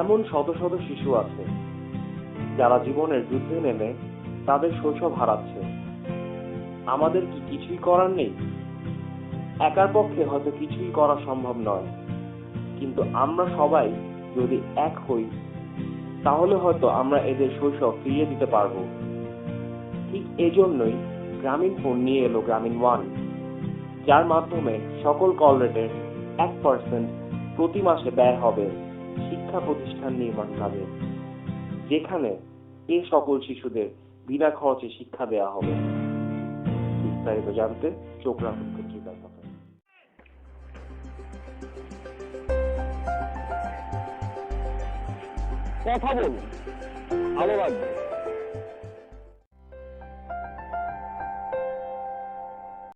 এমন শত শত শিশু আছে যারা জীবনের যুদ্ধে নেমে তাদের শৈশব হারাচ্ছে। আমাদের কি কিছুই করার নেই? একার পক্ষে হয়তো কিছুই করা সম্ভব নয়, কিন্তু আমরা সবাই যদি এক হই তাহলে হয়তো আমরা এদের শৈশব ফিরিয়ে দিতে পারবো। ঠিক এজন্যই গ্রামীণ ফোন নিয়ে এলো গ্রামীণ ওয়ান, যার মাধ্যমে সকল কল রেটের 1% প্রতি মাসে ব্যয় হবে শিক্ষা প্রতিষ্ঠান নির্মাণ কাজে, যেখানে এ সকল শিশুদের বিনা খরচে শিক্ষা দেওয়া হবে। বিস্তারিত জানতে চোখ রাখুন পত্রিকার কথা। কথা বলুন, ভালো লাগবে।